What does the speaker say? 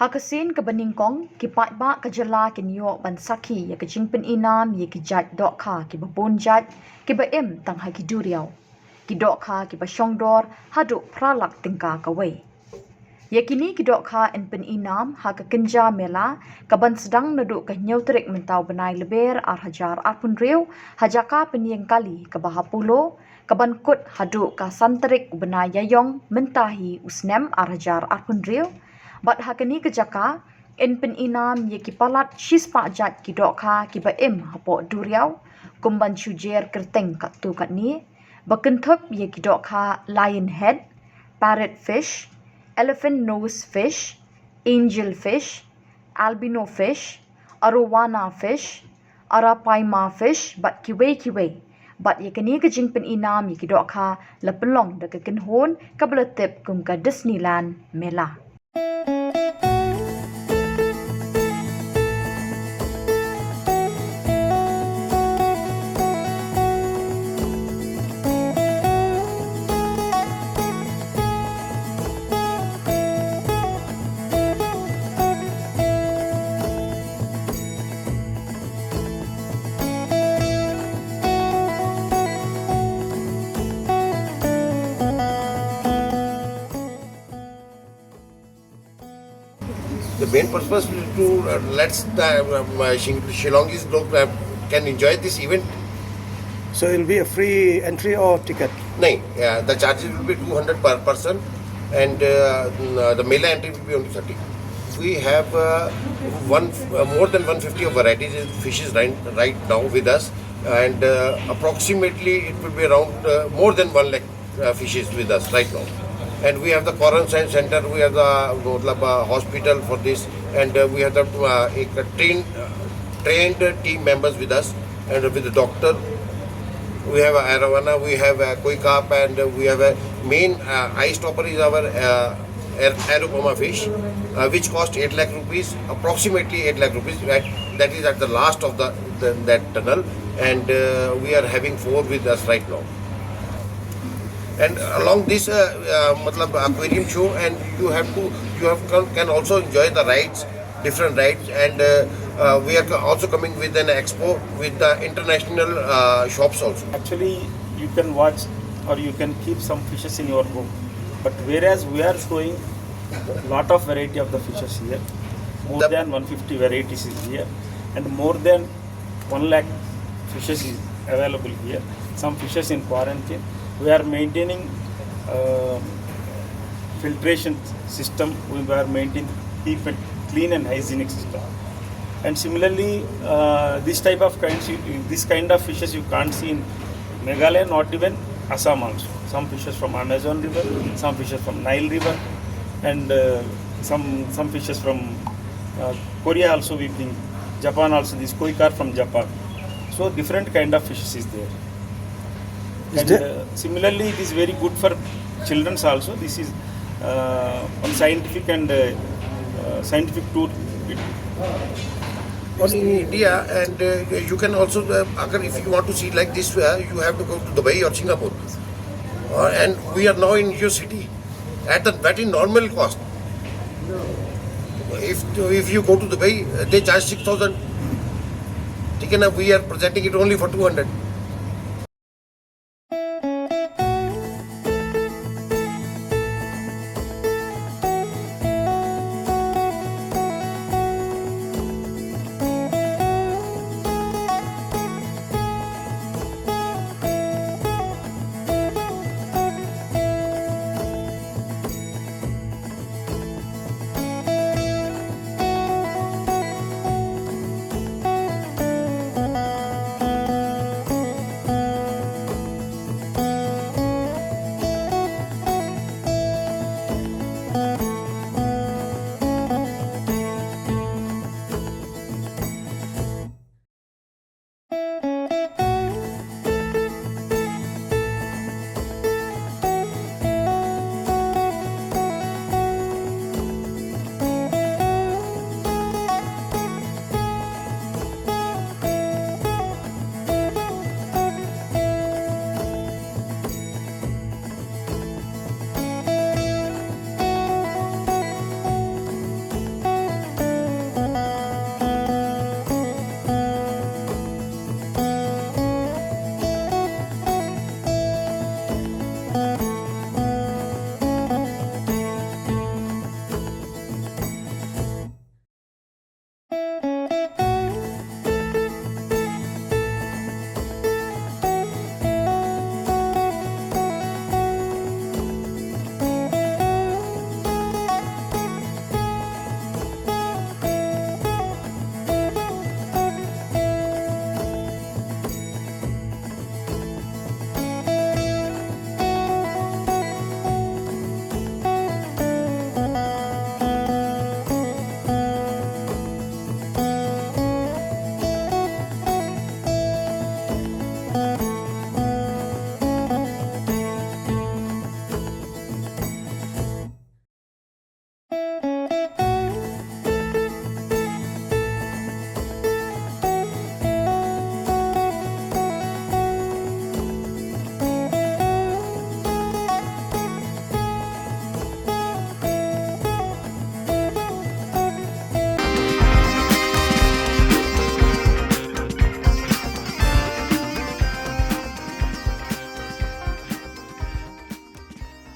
Hakasin ke Pynïeng ki patba ke jela ki New ban saki ya ke jingpen inam ye ki jaj Dohkha ki babon jaj ki ba em tang ha ki duriau ki Dohkha ki ba Shongdor Haduh pralak tingka ka wei ya kini ki Dohkha en pen inam ha ke kenja mela ka ban sedang naduk ke nyutrik mentau benai leber ar hajar arpun riu ha Jaka Pynïeng kali ke bah Polo ka ban kut Haduh ka santrik benai yayong mentahi usnem ar hajar arpun riu Bat hakani ke Jaka, en pen inam ye ki palat shispa jat ki Dohkha ki ba em hapok duriau, kumban chujer kerteng kat tu kat ni, bakentup ye ki Dohkha lion head, parrot fish, elephant nose fish, angel fish, albino fish, arowana fish, arapaima fish, bat kiwe. Bat ye kani ke jing pen inam ye ki Dohkha la pelong de ke kenhon ka beletip kum ka Disneyland mela. The main purpose to let Shillongis can enjoy this event. So it will be a free entry or ticket? No, the charges will be 200 per person and the Mela entry will be only 30. We have more than 150 of varieties of fishes right now with us, and approximately it will be around more than 1 lakh fishes with us right now. And we have the quarantine center, we have the hospital for this, and we have the trained team members with us, and with the doctor. We have arowana, we have koi carp, and we have a main eye stopper is our aropoma fish, which cost 8 lakh rupees, approximately 8 lakh rupees. That is at the last of that tunnel, and we are having 4 with us right now. And along this aquarium show, and can also enjoy the rides, different rides, and we are also coming with an expo with the international shops also. Actually, you can watch or you can keep some fishes in your home, but whereas we are showing lot of variety of the fishes here, more than 150 varieties is here, and more than 1 lakh fishes is available here. Some fishes in quarantine. We are maintaining filtration system. We are maintaining clean and hygienic system. And similarly, this kind of fishes you can't see in Meghalaya, not even Assam also. Some fishes from Amazon river, some fishes from Nile river, and some fishes from Korea also we bring. Japan also, this koi carp from Japan. So different kind of fishes is there. And similarly, it is very good for children also. This is on scientific and scientific tour. In India, and you can also, if you want to see like this, you have to go to Dubai or Singapore. And we are now in your city at the very normal cost. If you go to Dubai, they charge 6,000. We are presenting it only for 200.